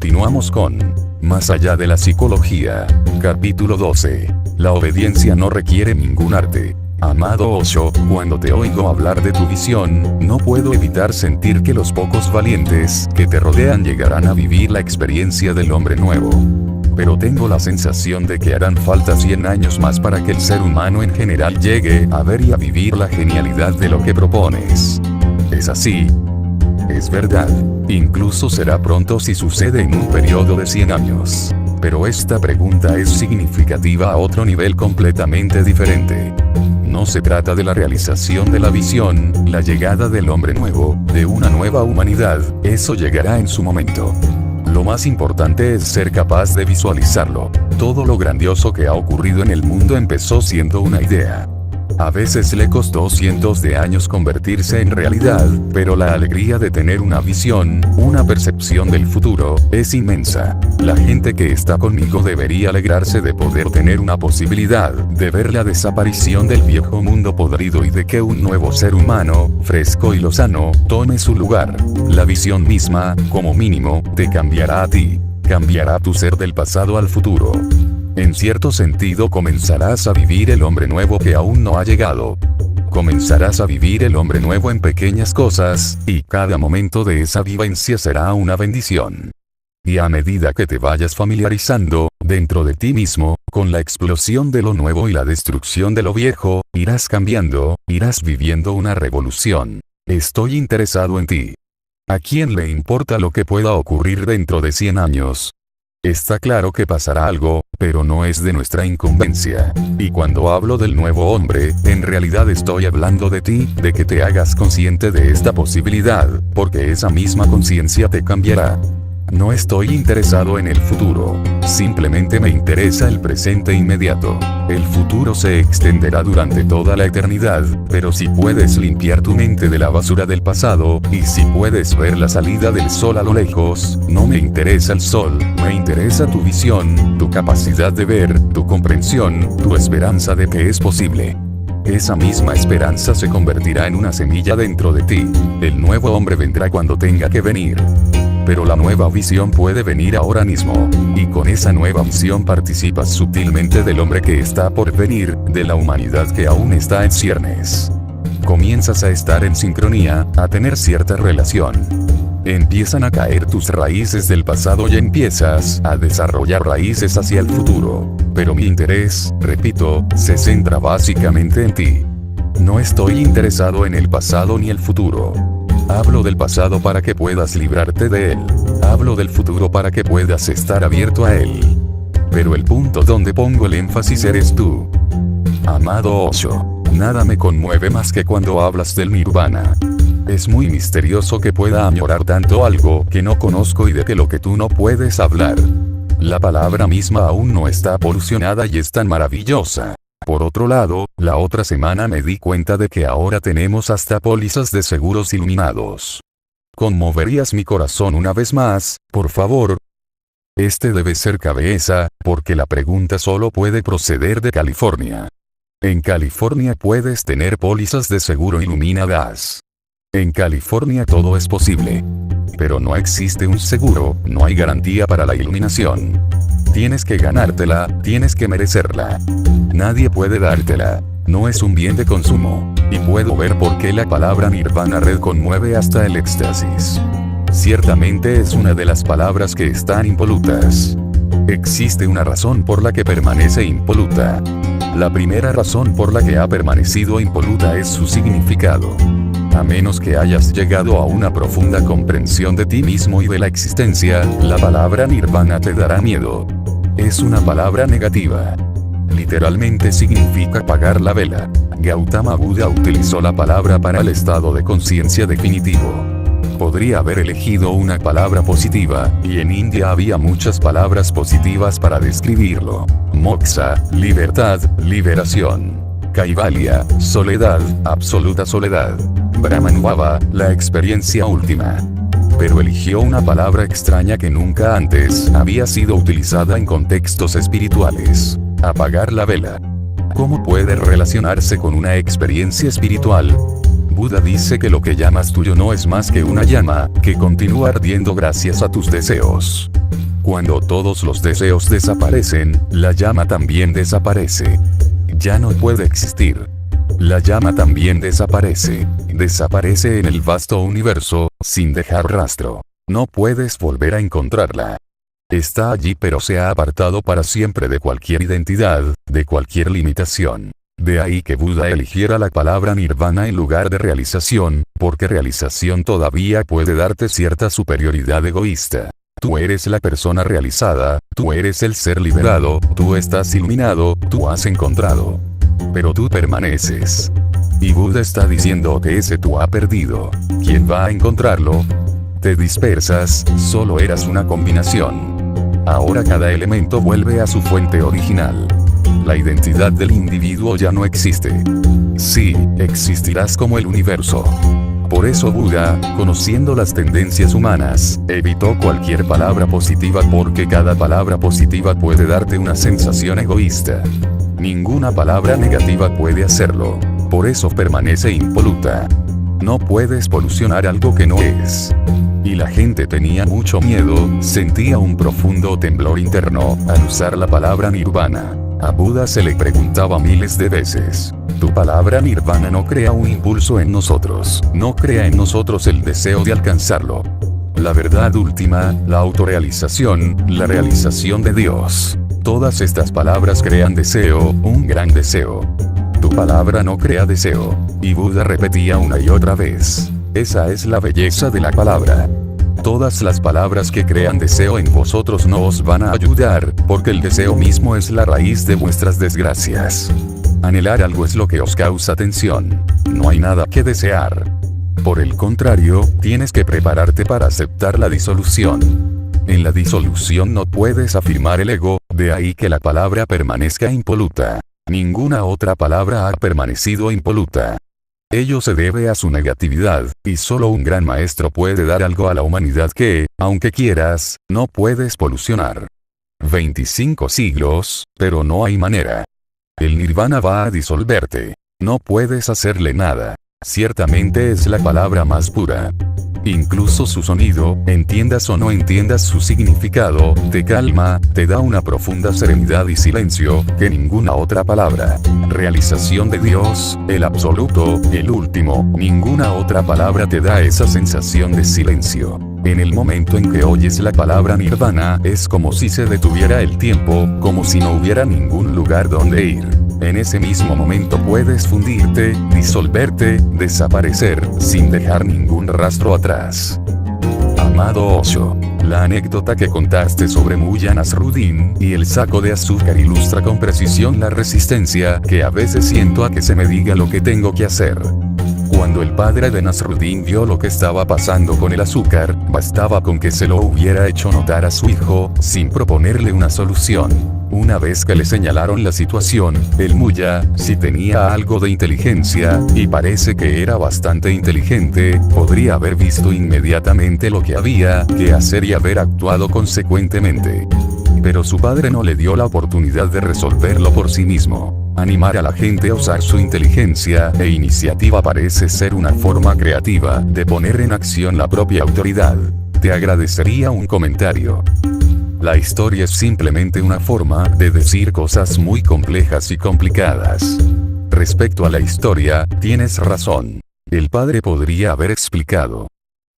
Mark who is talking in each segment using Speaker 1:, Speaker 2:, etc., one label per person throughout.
Speaker 1: Continuamos con Más allá de la psicología. Capítulo 12. La obediencia no requiere ningún arte. Amado Osho, cuando te oigo hablar de tu visión, no puedo evitar sentir que los pocos valientes que te rodean llegarán a vivir la experiencia del hombre nuevo. Pero tengo la sensación de que harán falta 100 años más para que el ser humano en general llegue a ver y a vivir la genialidad de lo que propones. ¿Es así? Es verdad. Incluso será pronto si sucede en un periodo de 100 años. Pero esta pregunta es significativa a otro nivel completamente diferente. No se trata de la realización de la visión, la llegada del hombre nuevo, de una nueva humanidad, eso llegará en su momento. Lo más importante es ser capaz de visualizarlo. Todo lo grandioso que ha ocurrido en el mundo empezó siendo una idea. A veces le costó cientos de años convertirse en realidad, pero la alegría de tener una visión, una percepción del futuro, es inmensa. La gente que está conmigo debería alegrarse de poder tener una posibilidad, de ver la desaparición del viejo mundo podrido y de que un nuevo ser humano, fresco y lozano, tome su lugar. La visión misma, como mínimo, te cambiará a ti. Cambiará tu ser del pasado al futuro. En cierto sentido comenzarás a vivir el hombre nuevo que aún no ha llegado. Comenzarás a vivir el hombre nuevo en pequeñas cosas, y cada momento de esa vivencia será una bendición. Y a medida que te vayas familiarizando, dentro de ti mismo, con la explosión de lo nuevo y la destrucción de lo viejo, irás cambiando, irás viviendo una revolución. Estoy interesado en ti. ¿A quién le importa lo que pueda ocurrir dentro de 100 años? Está claro que pasará algo, pero no es de nuestra incumbencia. Y cuando hablo del nuevo hombre, en realidad estoy hablando de ti, de que te hagas consciente de esta posibilidad, porque esa misma conciencia te cambiará. No estoy interesado en el futuro. Simplemente me interesa el presente inmediato. El futuro se extenderá durante toda la eternidad, pero si puedes limpiar tu mente de la basura del pasado, y si puedes ver la salida del sol a lo lejos, no me interesa el sol, me interesa tu visión, tu capacidad de ver, tu comprensión, tu esperanza de que es posible. Esa misma esperanza se convertirá en una semilla dentro de ti. El nuevo hombre vendrá cuando tenga que venir. Pero la nueva visión puede venir ahora mismo, y con esa nueva visión participas sutilmente del hombre que está por venir, de la humanidad que aún está en ciernes. Comienzas a estar en sincronía, a tener cierta relación. Empiezan a caer tus raíces del pasado y empiezas a desarrollar raíces hacia el futuro. Pero mi interés, repito, se centra básicamente en ti. No estoy interesado en el pasado ni el futuro. Hablo del pasado para que puedas librarte de él. Hablo del futuro para que puedas estar abierto a él. Pero el punto donde pongo el énfasis eres tú. Amado Osho, nada me conmueve más que cuando hablas del nirvana. Es muy misterioso que pueda añorar tanto algo que no conozco y de que lo que tú no puedes hablar. La palabra misma aún no está polucionada y es tan maravillosa. Por otro lado, la otra semana me di cuenta de que ahora tenemos hasta pólizas de seguros iluminados. ¿Conmoverías mi corazón una vez más, por favor? Este debe ser cabeza, porque la pregunta solo puede proceder de California. En California puedes tener pólizas de seguro iluminadas. En California todo es posible. Pero no existe un seguro, no hay garantía para la iluminación. Tienes que ganártela, tienes que merecerla. Nadie puede dártela. No es un bien de consumo. Y puedo ver por qué la palabra Nirvana Red conmueve hasta el éxtasis. Ciertamente es una de las palabras que están impolutas. Existe una razón por la que permanece impoluta. La primera razón por la que ha permanecido impoluta es su significado. A menos que hayas llegado a una profunda comprensión de ti mismo y de la existencia, la palabra nirvana te dará miedo. Es una palabra negativa. Literalmente significa apagar la vela. Gautama Buda utilizó la palabra para el estado de conciencia definitivo. Podría haber elegido una palabra positiva, y en India había muchas palabras positivas para describirlo. Moksha, libertad, liberación. Kaivalya, soledad, absoluta soledad. Brahmanubhava, la experiencia última. Pero eligió una palabra extraña que nunca antes había sido utilizada en contextos espirituales. Apagar la vela. ¿Cómo puede relacionarse con una experiencia espiritual? Buda dice que lo que llamas tuyo no es más que una llama, que continúa ardiendo gracias a tus deseos. Cuando todos los deseos desaparecen, la llama también desaparece. Ya no puede existir. La llama también desaparece. Desaparece en el vasto universo, sin dejar rastro. No puedes volver a encontrarla. Está allí pero se ha apartado para siempre de cualquier identidad, de cualquier limitación. De ahí que Buda eligiera la palabra nirvana en lugar de realización, porque realización todavía puede darte cierta superioridad egoísta. Tú eres la persona realizada, tú eres el ser liberado, tú estás iluminado, tú has encontrado. Pero tú permaneces. Y Buda está diciendo que ese tú ha perdido. ¿Quién va a encontrarlo? Te dispersas, solo eras una combinación. Ahora cada elemento vuelve a su fuente original. La identidad del individuo ya no existe. Sí, existirás como el universo. Por eso Buda, conociendo las tendencias humanas, evitó cualquier palabra positiva porque cada palabra positiva puede darte una sensación egoísta. Ninguna palabra negativa puede hacerlo. Por eso permanece impoluta. No puedes polucionar algo que no es. Y la gente tenía mucho miedo, sentía un profundo temblor interno al usar la palabra nirvana. A Buda se le preguntaba miles de veces: tu palabra nirvana no crea un impulso en nosotros, no crea en nosotros el deseo de alcanzarlo. La verdad última, la autorrealización, la realización de Dios. Todas estas palabras crean deseo, un gran deseo. Tu palabra no crea deseo. Y Buda repetía una y otra vez. Esa es la belleza de la palabra. Todas las palabras que crean deseo en vosotros no os van a ayudar, porque el deseo mismo es la raíz de vuestras desgracias. Anhelar algo es lo que os causa tensión. No hay nada que desear. Por el contrario, tienes que prepararte para aceptar la disolución. En la disolución no puedes afirmar el ego, de ahí que la palabra permanezca impoluta. Ninguna otra palabra ha permanecido impoluta. Ello se debe a su negatividad, y solo un gran maestro puede dar algo a la humanidad que, aunque quieras, no puedes polucionar. 25 siglos, pero no hay manera. El nirvana va a disolverte. No puedes hacerle nada. Ciertamente es la palabra más pura. Incluso su sonido, entiendas o no entiendas su significado, te calma, te da una profunda serenidad y silencio, que ninguna otra palabra. Realización de Dios, el absoluto, el último, ninguna otra palabra te da esa sensación de silencio. En el momento en que oyes la palabra nirvana, es como si se detuviera el tiempo, como si no hubiera ningún lugar donde ir. En ese mismo momento puedes fundirte, disolverte, desaparecer, sin dejar ningún rastro atrás. Amado Osho, la anécdota que contaste sobre Mullah Nasruddin y el saco de azúcar ilustra con precisión la resistencia que a veces siento a que se me diga lo que tengo que hacer. Cuando el padre de Nasruddin vio lo que estaba pasando con el azúcar, bastaba con que se lo hubiera hecho notar a su hijo, sin proponerle una solución. Una vez que le señalaron la situación, el Mullah, si tenía algo de inteligencia, y parece que era bastante inteligente, podría haber visto inmediatamente lo que había que hacer y haber actuado consecuentemente. Pero su padre no le dio la oportunidad de resolverlo por sí mismo. Animar a la gente a usar su inteligencia e iniciativa parece ser una forma creativa de poner en acción la propia autoridad. Te agradecería un comentario. La historia es simplemente una forma de decir cosas muy complejas y complicadas. Respecto a la historia, tienes razón. El padre podría haber explicado.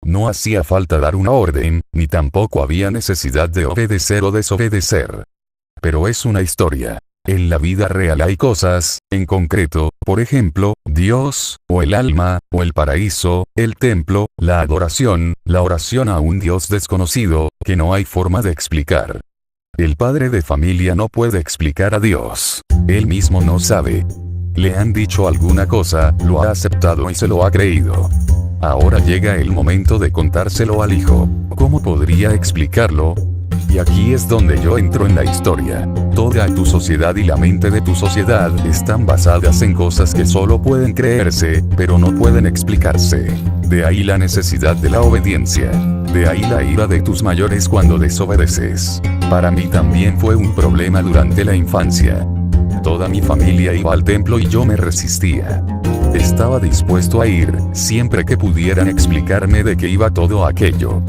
Speaker 1: No hacía falta dar una orden, ni tampoco había necesidad de obedecer o desobedecer. Pero es una historia. En la vida real hay cosas, en concreto, por ejemplo, Dios, o el alma, o el paraíso, el templo, la adoración, la oración a un Dios desconocido, que no hay forma de explicar. El padre de familia no puede explicar a Dios. Él mismo no sabe. Le han dicho alguna cosa, lo ha aceptado y se lo ha creído. Ahora llega el momento de contárselo al hijo. ¿Cómo podría explicarlo? Y aquí es donde yo entro en la historia. Toda tu sociedad y la mente de tu sociedad están basadas en cosas que solo pueden creerse, pero no pueden explicarse. De ahí la necesidad de la obediencia. De ahí la ira de tus mayores cuando desobedeces. Para mí también fue un problema durante la infancia. Toda mi familia iba al templo y yo me resistía. Estaba dispuesto a ir, siempre que pudieran explicarme de qué iba todo aquello.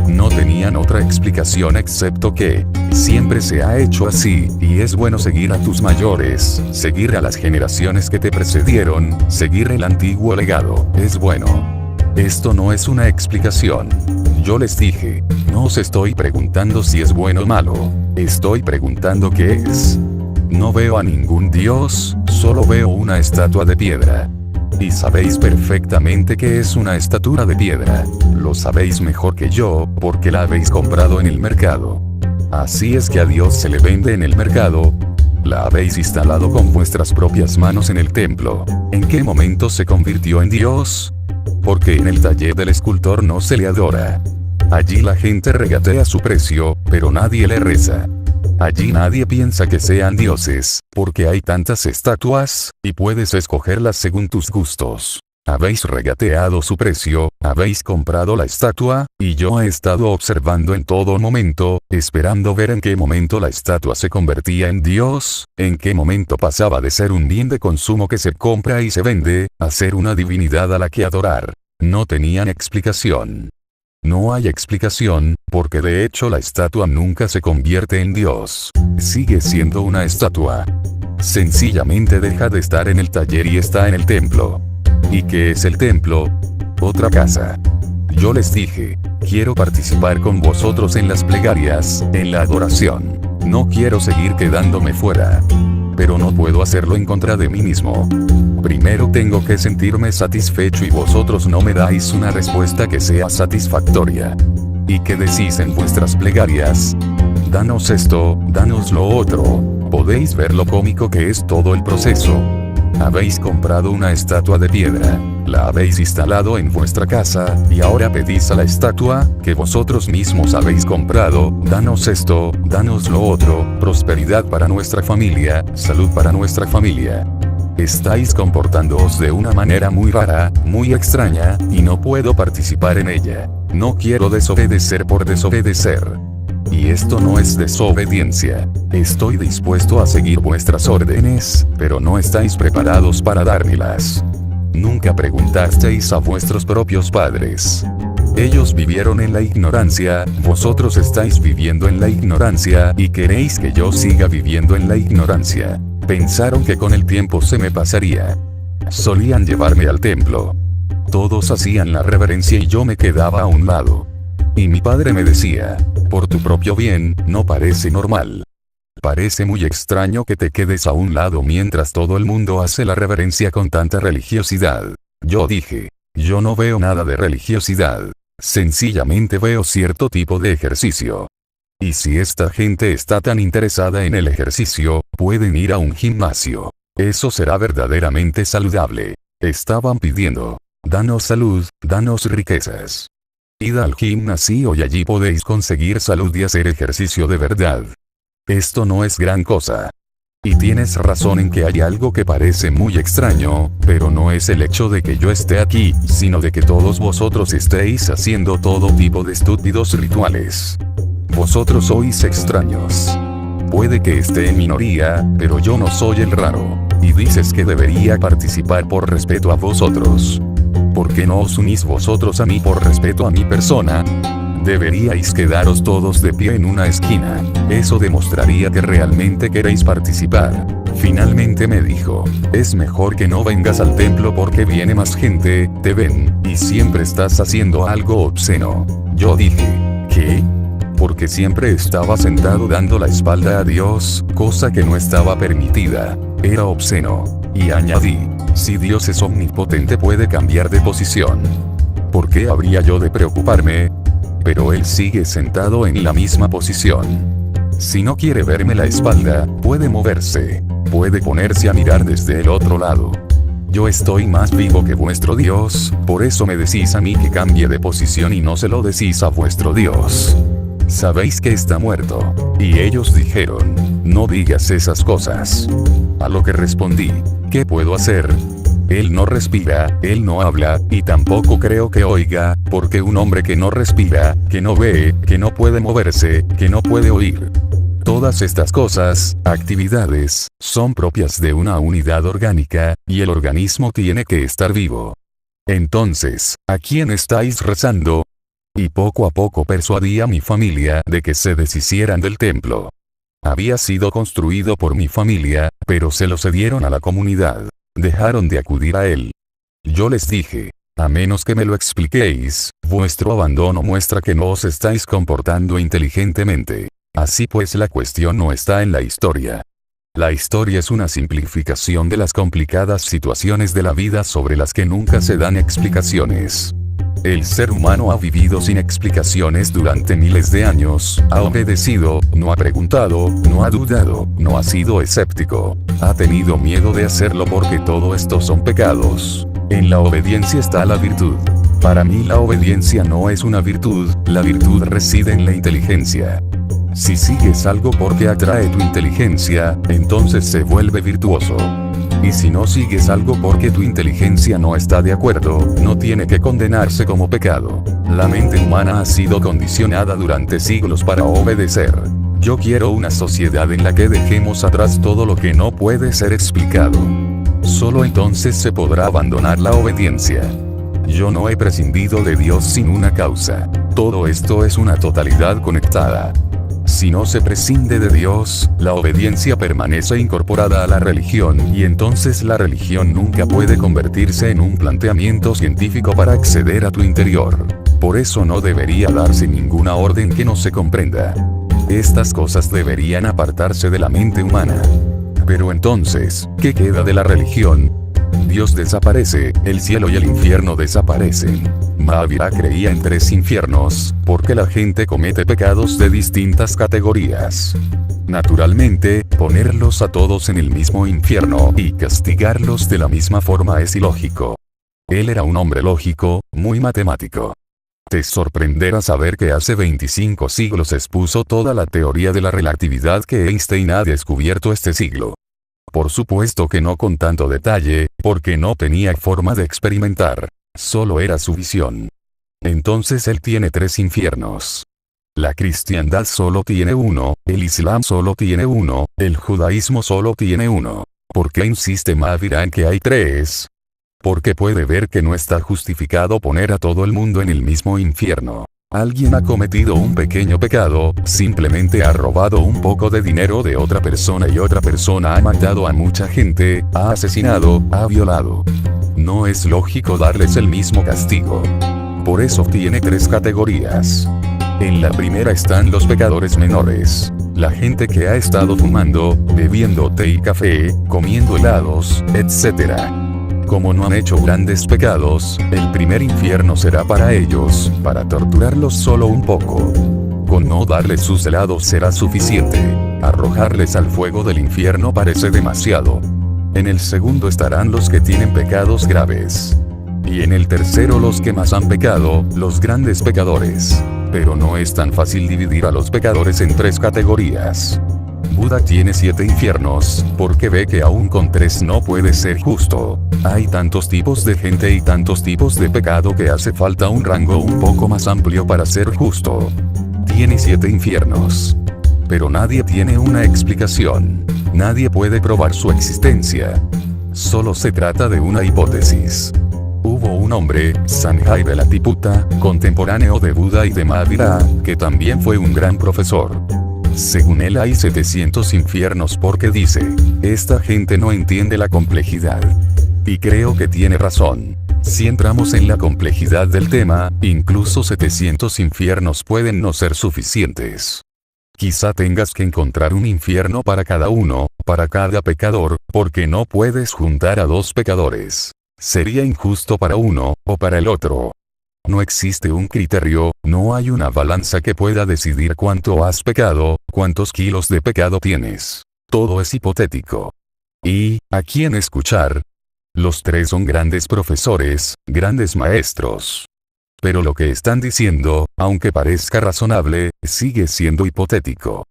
Speaker 1: No tenían otra explicación excepto que siempre se ha hecho así, y es bueno seguir a tus mayores, seguir a las generaciones que te precedieron, seguir el antiguo legado, es bueno. Esto no es una explicación. Yo les dije, no os estoy preguntando si es bueno o malo, estoy preguntando qué es. No veo a ningún dios, solo veo una estatua de piedra. Y sabéis perfectamente que es una estatua de piedra. Lo sabéis mejor que yo, porque la habéis comprado en el mercado. Así es que a Dios se le vende en el mercado. La habéis instalado con vuestras propias manos en el templo. ¿En qué momento se convirtió en Dios? Porque en el taller del escultor no se le adora. Allí la gente regatea su precio, pero nadie le reza. Allí nadie piensa que sean dioses, porque hay tantas estatuas, y puedes escogerlas según tus gustos. Habéis regateado su precio, habéis comprado la estatua, y yo he estado observando en todo momento, esperando ver en qué momento la estatua se convertía en Dios, en qué momento pasaba de ser un bien de consumo que se compra y se vende, a ser una divinidad a la que adorar. No tenían explicación. No hay explicación, porque de hecho la estatua nunca se convierte en Dios. Sigue siendo una estatua. Sencillamente deja de estar en el taller y está en el templo. ¿Y qué es el templo? Otra casa. Yo les dije, quiero participar con vosotros en las plegarias, en la adoración. No quiero seguir quedándome fuera. Pero no puedo hacerlo en contra de mí mismo. Primero tengo que sentirme satisfecho y vosotros no me dais una respuesta que sea satisfactoria. ¿Y qué decís en vuestras plegarias? Danos esto, danos lo otro. Podéis ver lo cómico que es todo el proceso. Habéis comprado una estatua de piedra, la habéis instalado en vuestra casa, y ahora pedís a la estatua, que vosotros mismos habéis comprado, danos esto, danos lo otro, prosperidad para nuestra familia, salud para nuestra familia. Estáis comportándoos de una manera muy rara, muy extraña, y no puedo participar en ella. No quiero desobedecer por desobedecer. Y esto no es desobediencia. Estoy dispuesto a seguir vuestras órdenes, pero no estáis preparados para dármelas. Nunca preguntasteis a vuestros propios padres. Ellos vivieron en la ignorancia, vosotros estáis viviendo en la ignorancia y queréis que yo siga viviendo en la ignorancia. Pensaron que con el tiempo se me pasaría. Solían llevarme al templo. Todos hacían la reverencia y yo me quedaba a un lado. Y mi padre me decía, por tu propio bien, no parece normal. Parece muy extraño que te quedes a un lado mientras todo el mundo hace la reverencia con tanta religiosidad. Yo dije, yo no veo nada de religiosidad. Sencillamente veo cierto tipo de ejercicio. Y si esta gente está tan interesada en el ejercicio, pueden ir a un gimnasio. Eso será verdaderamente saludable. Estaban pidiendo, danos salud, danos riquezas. Id al gimnasio y allí podéis conseguir salud y hacer ejercicio de verdad. Esto no es gran cosa. Y tienes razón en que hay algo que parece muy extraño, pero no es el hecho de que yo esté aquí, sino de que todos vosotros estéis haciendo todo tipo de estúpidos rituales. Vosotros sois extraños. Puede que esté en minoría, pero yo no soy el raro. Y dices que debería participar por respeto a vosotros. ¿Por qué no os unís vosotros a mí por respeto a mi persona? Deberíais quedaros todos de pie en una esquina. Eso demostraría que realmente queréis participar. Finalmente me dijo, es mejor que no vengas al templo porque viene más gente, te ven, y siempre estás haciendo algo obsceno. Yo dije, ¿qué? Porque siempre estaba sentado dando la espalda a Dios, cosa que no estaba permitida. Era obsceno. Y añadí, si Dios es omnipotente puede cambiar de posición. ¿Por qué habría yo de preocuparme? Pero él sigue sentado en la misma posición. Si no quiere verme la espalda, puede moverse. Puede ponerse a mirar desde el otro lado. Yo estoy más vivo que vuestro Dios, por eso me decís a mí que cambie de posición y no se lo decís a vuestro Dios. Sabéis que está muerto. Y ellos dijeron, no digas esas cosas. A lo que respondí, ¿qué puedo hacer? Él no respira, él no habla, y tampoco creo que oiga, porque un hombre que no respira, que no ve, que no puede moverse, que no puede oír. Todas estas cosas, actividades, son propias de una unidad orgánica, y el organismo tiene que estar vivo. Entonces, ¿a quién estáis rezando? Y poco a poco persuadí a mi familia de que se deshicieran del templo. Había sido construido por mi familia, pero se lo cedieron a la comunidad. Dejaron de acudir a él. Yo les dije, a menos que me lo expliquéis, vuestro abandono muestra que no os estáis comportando inteligentemente. Así pues, la cuestión no está en la historia. La historia es una simplificación de las complicadas situaciones de la vida sobre las que nunca se dan explicaciones. El ser humano ha vivido sin explicaciones durante miles de años, ha obedecido, no ha preguntado, no ha dudado, no ha sido escéptico. Ha tenido miedo de hacerlo porque todo esto son pecados. En la obediencia está la virtud. Para mí la obediencia no es una virtud, la virtud reside en la inteligencia. Si sigues algo porque atrae tu inteligencia, entonces se vuelve virtuoso. Y si no sigues algo porque tu inteligencia no está de acuerdo, no tiene que condenarse como pecado. La mente humana ha sido condicionada durante siglos para obedecer. Yo quiero una sociedad en la que dejemos atrás todo lo que no puede ser explicado. Solo entonces se podrá abandonar la obediencia. Yo no he prescindido de Dios sin una causa. Todo esto es una totalidad conectada. Si no se prescinde de Dios, la obediencia permanece incorporada a la religión y entonces la religión nunca puede convertirse en un planteamiento científico para acceder a tu interior. Por eso no debería darse ninguna orden que no se comprenda. Estas cosas deberían apartarse de la mente humana. Pero entonces, ¿qué queda de la religión? Dios desaparece, el cielo y el infierno desaparecen. Mahavira creía en 3 infiernos, porque la gente comete pecados de distintas categorías. Naturalmente, ponerlos a todos en el mismo infierno y castigarlos de la misma forma es ilógico. Él era un hombre lógico, muy matemático. Te sorprenderá saber que hace 25 siglos expuso toda la teoría de la relatividad que Einstein ha descubierto este siglo. Por supuesto que no con tanto detalle, porque no tenía forma de experimentar. Solo era su visión. Entonces él tiene 3 infiernos. La cristiandad solo tiene uno, el islam solo tiene uno, el judaísmo solo tiene uno. ¿Por qué insiste Mahavira en que hay 3? Porque puede ver que no está justificado poner a todo el mundo en el mismo infierno. Alguien ha cometido un pequeño pecado, simplemente ha robado un poco de dinero de otra persona y otra persona ha matado a mucha gente, ha asesinado, ha violado. No es lógico darles el mismo castigo. Por eso tiene 3 categorías. En la primera están los pecadores menores. La gente que ha estado fumando, bebiendo té y café, comiendo helados, etc. Como no han hecho grandes pecados, el primer infierno será para ellos, para torturarlos solo un poco. Con no darles sus helados será suficiente. Arrojarles al fuego del infierno parece demasiado. En el segundo estarán los que tienen pecados graves. Y en el tercero los que más han pecado, los grandes pecadores. Pero no es tan fácil dividir a los pecadores en 3 categorías. Buda tiene 7 infiernos, porque ve que aún con 3 no puede ser justo. Hay tantos tipos de gente y tantos tipos de pecado que hace falta un rango un poco más amplio para ser justo. Tiene 7 infiernos. Pero nadie tiene una explicación. Nadie puede probar su existencia. Solo se trata de una hipótesis. Hubo un hombre, Sanjay Velatiputta, contemporáneo de Buda y de Mahavira, que también fue un gran profesor. Según él hay 700 infiernos porque dice, esta gente no entiende la complejidad. Y creo que tiene razón. Si entramos en la complejidad del tema, incluso 700 infiernos pueden no ser suficientes. Quizá tengas que encontrar un infierno para cada uno, para cada pecador, porque no puedes juntar a 2 pecadores. Sería injusto para uno, o para el otro. No existe un criterio, no hay una balanza que pueda decidir cuánto has pecado, cuántos kilos de pecado tienes. Todo es hipotético. ¿Y a quién escuchar? Los 3 son grandes profesores, grandes maestros. Pero lo que están diciendo, aunque parezca razonable, sigue siendo hipotético.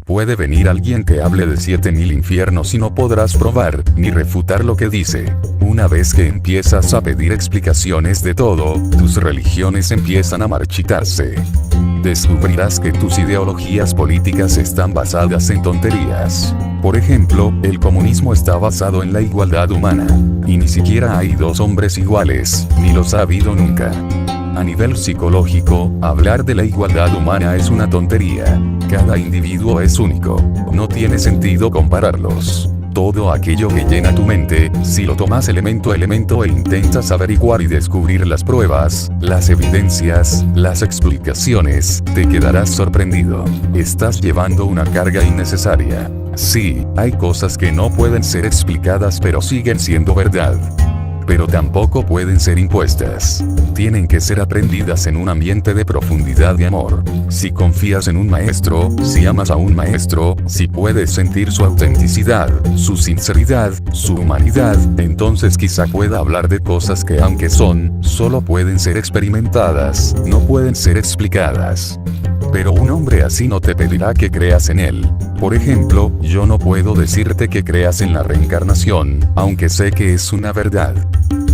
Speaker 1: Puede venir alguien que hable de 7000 infiernos y no podrás probar, ni refutar lo que dice. Una vez que empiezas a pedir explicaciones de todo, tus religiones empiezan a marchitarse. Descubrirás que tus ideologías políticas están basadas en tonterías. Por ejemplo, el comunismo está basado en la igualdad humana. Y ni siquiera hay 2 hombres iguales, ni los ha habido nunca. A nivel psicológico, hablar de la igualdad humana es una tontería. Cada individuo es único. No tiene sentido compararlos. Todo aquello que llena tu mente, si lo tomas elemento a elemento e intentas averiguar y descubrir las pruebas, las evidencias, las explicaciones, te quedarás sorprendido. Estás llevando una carga innecesaria. Sí, hay cosas que no pueden ser explicadas pero siguen siendo verdad. Pero tampoco pueden ser impuestas. Tienen que ser aprendidas en un ambiente de profundidad y amor. Si confías en un maestro, si amas a un maestro, si puedes sentir su autenticidad, su sinceridad, su humanidad, entonces quizá pueda hablar de cosas que aunque solo pueden ser experimentadas, no pueden ser explicadas. Pero un hombre así no te pedirá que creas en él. Por ejemplo, yo no puedo decirte que creas en la reencarnación, aunque sé que es una verdad.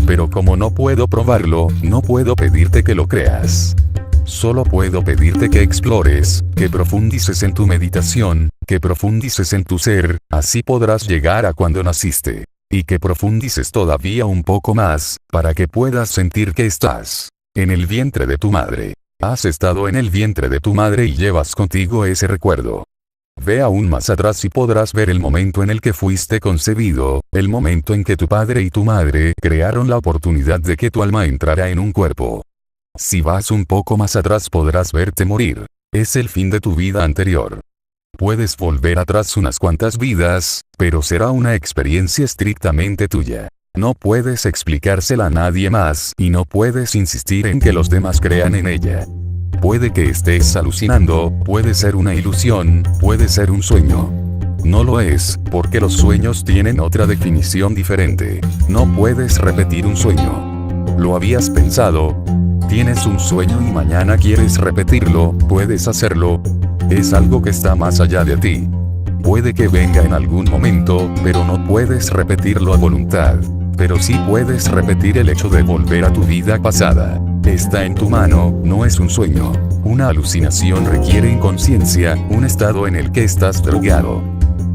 Speaker 1: Pero como no puedo probarlo, no puedo pedirte que lo creas. Solo puedo pedirte que explores, que profundices en tu meditación, que profundices en tu ser, así podrás llegar a cuando naciste. Y que profundices todavía un poco más, para que puedas sentir que estás en el vientre de tu madre. Has estado en el vientre de tu madre y llevas contigo ese recuerdo. Ve aún más atrás y podrás ver el momento en el que fuiste concebido, el momento en que tu padre y tu madre crearon la oportunidad de que tu alma entrara en un cuerpo. Si vas un poco más atrás podrás verte morir. Es el fin de tu vida anterior. Puedes volver atrás unas cuantas vidas, pero será una experiencia estrictamente tuya. No puedes explicársela a nadie más y no puedes insistir en que los demás crean en ella. Puede que estés alucinando, puede ser una ilusión, puede ser un sueño. No lo es, porque los sueños tienen otra definición diferente. No puedes repetir un sueño. ¿Lo habías pensado? Tienes un sueño y mañana quieres repetirlo, puedes hacerlo. Es algo que está más allá de ti. Puede que venga en algún momento, pero no puedes repetirlo a voluntad. Pero sí puedes repetir el hecho de volver a tu vida pasada. Está en tu mano, no es un sueño. Una alucinación requiere inconsciencia, un estado en el que estás drogado.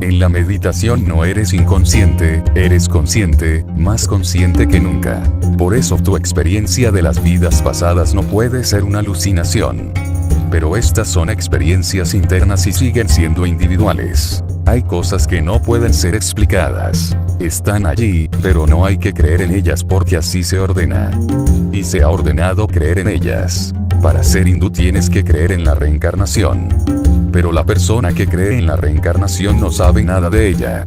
Speaker 1: En la meditación no eres inconsciente, eres consciente, más consciente que nunca. Por eso tu experiencia de las vidas pasadas no puede ser una alucinación. Pero estas son experiencias internas y siguen siendo individuales. Hay cosas que no pueden ser explicadas. Están allí, pero no hay que creer en ellas porque así se ordena. Y se ha ordenado creer en ellas. Para ser hindú tienes que creer en la reencarnación. Pero la persona que cree en la reencarnación no sabe nada de ella.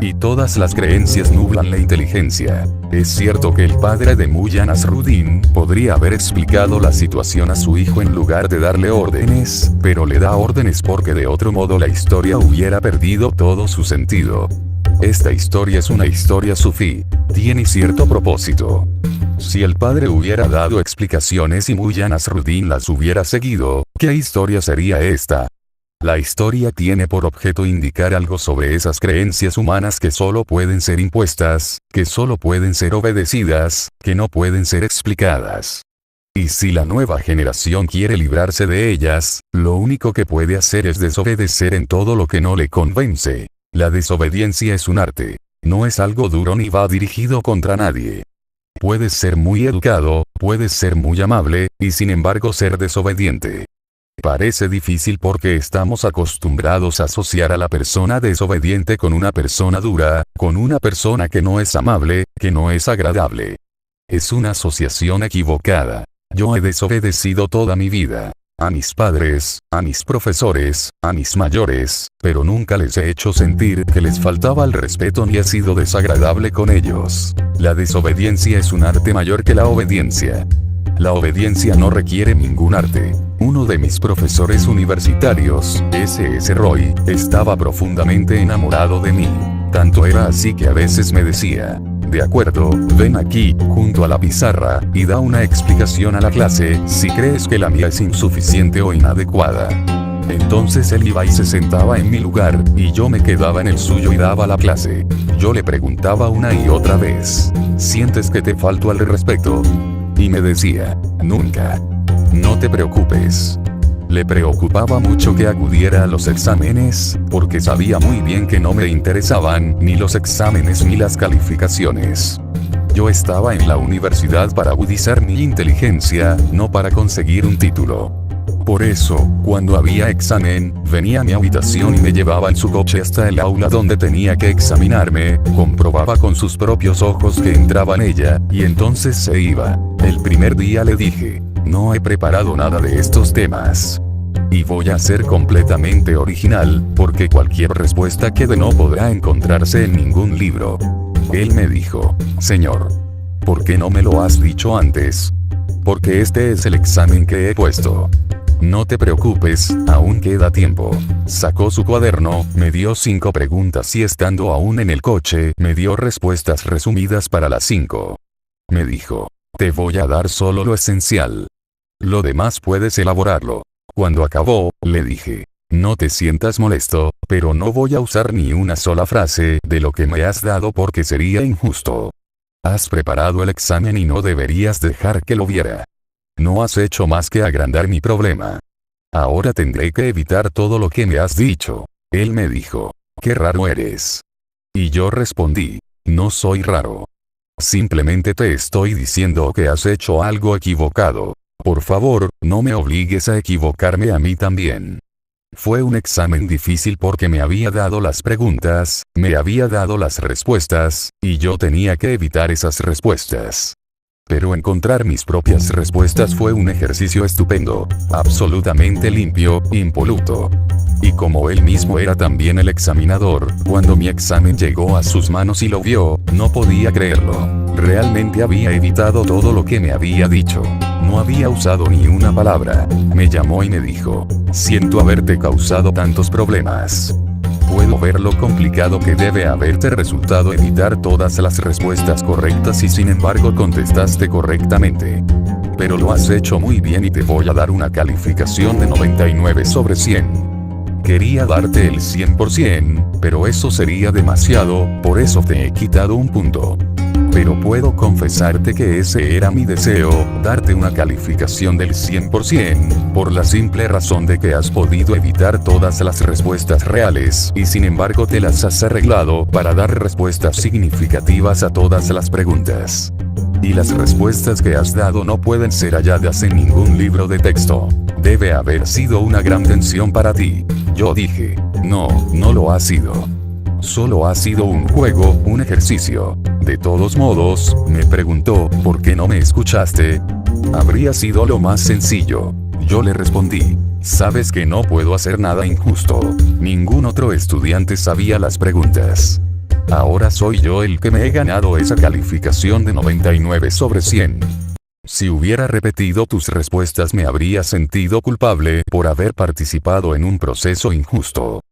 Speaker 1: Y todas las creencias nublan la inteligencia. Es cierto que el padre de Mullah Nasruddin podría haber explicado la situación a su hijo en lugar de darle órdenes, pero le da órdenes porque de otro modo la historia hubiera perdido todo su sentido. Esta historia es una historia sufí. Tiene cierto propósito. Si el padre hubiera dado explicaciones y Mullah Nasruddin las hubiera seguido, ¿qué historia sería esta? La historia tiene por objeto indicar algo sobre esas creencias humanas que solo pueden ser impuestas, que solo pueden ser obedecidas, que no pueden ser explicadas. Y si la nueva generación quiere librarse de ellas, lo único que puede hacer es desobedecer en todo lo que no le convence. La desobediencia es un arte. No es algo duro ni va dirigido contra nadie. Puedes ser muy educado, puedes ser muy amable, y sin embargo ser desobediente. Parece difícil porque estamos acostumbrados a asociar a la persona desobediente con una persona dura, con una persona que no es amable, que no es agradable. Es una asociación equivocada. Yo he desobedecido toda mi vida. A mis padres, a mis profesores, a mis mayores, pero nunca les he hecho sentir que les faltaba el respeto ni he sido desagradable con ellos. La desobediencia es un arte mayor que la obediencia. La obediencia no requiere ningún arte. Uno de mis profesores universitarios, S.S. Roy, estaba profundamente enamorado de mí. Tanto era así que a veces me decía: de acuerdo, ven aquí, junto a la pizarra, y da una explicación a la clase, si crees que la mía es insuficiente o inadecuada. Entonces él iba y se sentaba en mi lugar, y yo me quedaba en el suyo y daba la clase. Yo le preguntaba una y otra vez: ¿sientes que te falto al respeto? Y me decía: nunca. No te preocupes. Le preocupaba mucho que acudiera a los exámenes, porque sabía muy bien que no me interesaban ni los exámenes ni las calificaciones. Yo estaba en la universidad para agudizar mi inteligencia, no para conseguir un título. Por eso, cuando había examen, venía a mi habitación y me llevaba en su coche hasta el aula donde tenía que examinarme, comprobaba con sus propios ojos que entraba en ella, y entonces se iba. El primer día le dije, no he preparado nada de estos temas. Y voy a ser completamente original, porque cualquier respuesta que dé no podrá encontrarse en ningún libro. Él me dijo, señor, ¿por qué no me lo has dicho antes? Porque este es el examen que he puesto. No te preocupes, aún queda tiempo. Sacó su cuaderno, me dio 5 preguntas y estando aún en el coche, me dio respuestas resumidas para las 5. Me dijo, te voy a dar solo lo esencial. Lo demás puedes elaborarlo. Cuando acabó, le dije, no te sientas molesto, pero no voy a usar ni una sola frase de lo que me has dado porque sería injusto. Has preparado el examen y no deberías dejar que lo viera. No has hecho más que agrandar mi problema. Ahora tendré que evitar todo lo que me has dicho. Él me dijo, qué raro eres. Y yo respondí, no soy raro. Simplemente te estoy diciendo que has hecho algo equivocado. Por favor, no me obligues a equivocarme a mí también. Fue un examen difícil porque me había dado las preguntas, me había dado las respuestas, y yo tenía que evitar esas respuestas. Pero encontrar mis propias respuestas fue un ejercicio estupendo, absolutamente limpio, impoluto. Y como él mismo era también el examinador, cuando mi examen llegó a sus manos y lo vio, no podía creerlo. Realmente había evitado todo lo que me había dicho. No había usado ni una palabra. Me llamó y me dijo, siento haberte causado tantos problemas. Puedo ver lo complicado que debe haberte resultado evitar todas las respuestas correctas y sin embargo contestaste correctamente. Pero lo has hecho muy bien y te voy a dar una calificación de 99 sobre 100. Quería darte el 100%, pero eso sería demasiado, por eso te he quitado un punto. Pero puedo confesarte que ese era mi deseo, darte una calificación del 100%, por la simple razón de que has podido evitar todas las respuestas reales, y sin embargo te las has arreglado para dar respuestas significativas a todas las preguntas. Y las respuestas que has dado no pueden ser halladas en ningún libro de texto. Debe haber sido una gran tensión para ti. Yo dije, no lo ha sido. Solo ha sido un juego, un ejercicio. De todos modos, me preguntó, ¿por qué no me escuchaste? Habría sido lo más sencillo. Yo le respondí, sabes que no puedo hacer nada injusto. Ningún otro estudiante sabía las preguntas. Ahora soy yo el que me he ganado esa calificación de 99 sobre 100. Si hubiera repetido tus respuestas me habría sentido culpable por haber participado en un proceso injusto.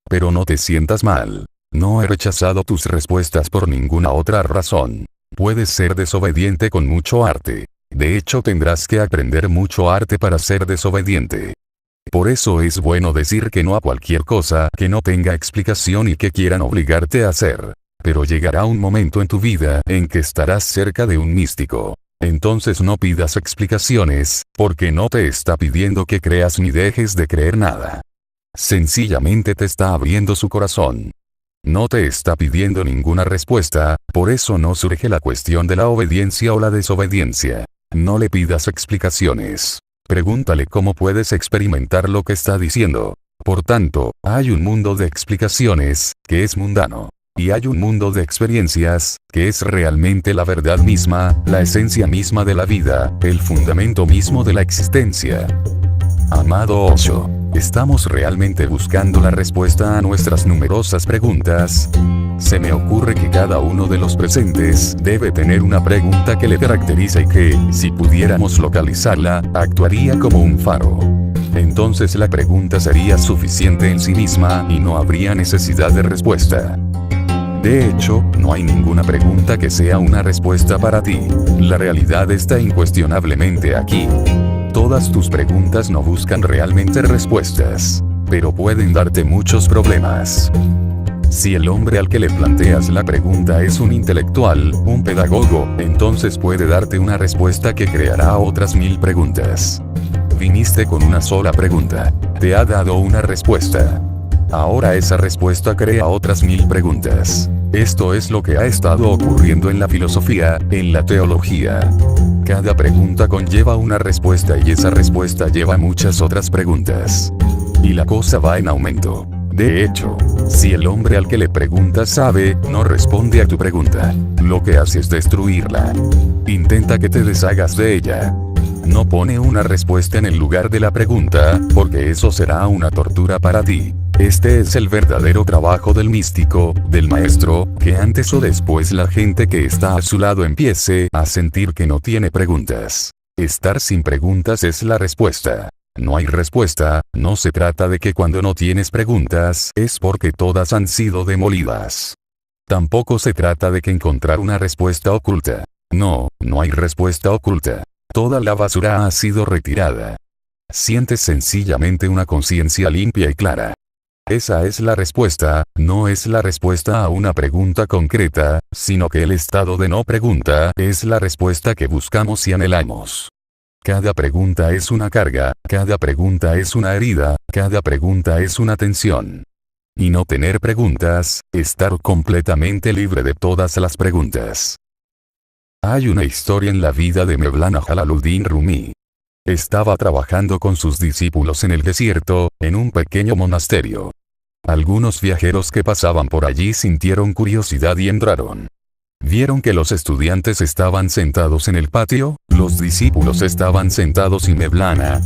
Speaker 1: Pero no te sientas mal. No he rechazado tus respuestas por ninguna otra razón. Puedes ser desobediente con mucho arte. De hecho tendrás que aprender mucho arte para ser desobediente. Por eso es bueno decir que no a cualquier cosa que no tenga explicación y que quieran obligarte a hacer. Pero llegará un momento en tu vida en que estarás cerca de un místico. Entonces no pidas explicaciones, porque no te está pidiendo que creas ni dejes de creer nada. Sencillamente te está abriendo su corazón. No te está pidiendo ninguna respuesta, por eso no surge la cuestión de la obediencia o la desobediencia. No le pidas explicaciones. Pregúntale cómo puedes experimentar lo que está diciendo. Por tanto, hay un mundo de explicaciones, que es mundano. Y hay un mundo de experiencias, que es realmente la verdad misma, la esencia misma de la vida, el fundamento mismo de la existencia. Amado Osho, ¿estamos realmente buscando la respuesta a nuestras numerosas preguntas? Se me ocurre que cada uno de los presentes debe tener una pregunta que le caracteriza y que, si pudiéramos localizarla, actuaría como un faro. Entonces la pregunta sería suficiente en sí misma y no habría necesidad de respuesta. De hecho, no hay ninguna pregunta que sea una respuesta para ti. La realidad está incuestionablemente aquí. Todas tus preguntas no buscan realmente respuestas, pero pueden darte muchos problemas. Si el hombre al que le planteas la pregunta es un intelectual, un pedagogo, entonces puede darte una respuesta que creará otras 1000 preguntas. Viniste con una sola pregunta. Te ha dado una respuesta. Ahora esa respuesta crea otras 1000 preguntas. Esto es lo que ha estado ocurriendo en la filosofía, en la teología. Cada pregunta conlleva una respuesta y esa respuesta lleva muchas otras preguntas. Y la cosa va en aumento. De hecho, si el hombre al que le preguntas sabe, no responde a tu pregunta, lo que hace es destruirla. Intenta que te deshagas de ella. No pone una respuesta en el lugar de la pregunta, porque eso será una tortura para ti. Este es el verdadero trabajo del místico, del maestro, que antes o después la gente que está a su lado empiece a sentir que no tiene preguntas. Estar sin preguntas es la respuesta. No hay respuesta, no se trata de que cuando no tienes preguntas es porque todas han sido demolidas. Tampoco se trata de que encontrar una respuesta oculta. No, no hay respuesta oculta. Toda la basura ha sido retirada. Sientes sencillamente una conciencia limpia y clara. Esa es la respuesta, no es la respuesta a una pregunta concreta, sino que el estado de no pregunta es la respuesta que buscamos y anhelamos. Cada pregunta es una carga, cada pregunta es una herida, cada pregunta es una tensión. Y no tener preguntas, estar completamente libre de todas las preguntas. Hay una historia en la vida de Mevlana Jalaluddin Rumi. Estaba trabajando con sus discípulos en el desierto, en un pequeño monasterio. Algunos viajeros que pasaban por allí sintieron curiosidad y entraron. Vieron que los estudiantes estaban sentados en el patio, los discípulos estaban sentados y Mevlana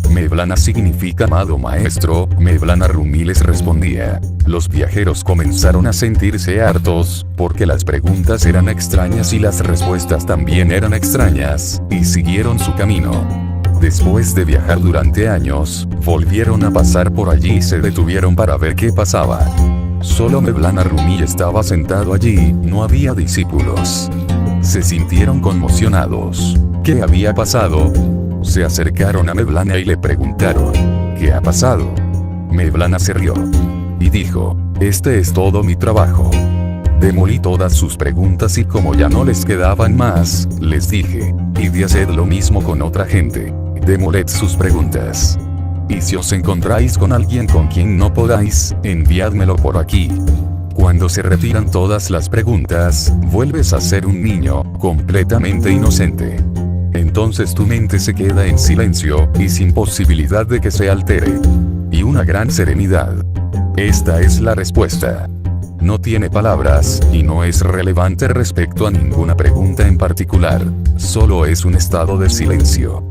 Speaker 1: significa amado maestro, Mevlana Rumi les respondía. Los viajeros comenzaron a sentirse hartos, porque las preguntas eran extrañas y las respuestas también eran extrañas, y siguieron su camino. Después de viajar durante años, volvieron a pasar por allí y se detuvieron para ver qué pasaba. Solo Mevlana Rumi estaba sentado allí, no había discípulos. Se sintieron conmocionados. ¿Qué había pasado? Se acercaron a Mevlana y le preguntaron, ¿qué ha pasado? Mevlana se rió y dijo, este es todo mi trabajo. Demolí todas sus preguntas y como ya no les quedaban más, les dije, id y haced lo mismo con otra gente. Demoled sus preguntas. Y si os encontráis con alguien con quien no podáis, enviádmelo por aquí. Cuando se retiran todas las preguntas, vuelves a ser un niño, completamente inocente. Entonces tu mente se queda en silencio, y sin posibilidad de que se altere. Y una gran serenidad. Esta es la respuesta. No tiene palabras, y no es relevante respecto a ninguna pregunta en particular. Solo es un estado de silencio.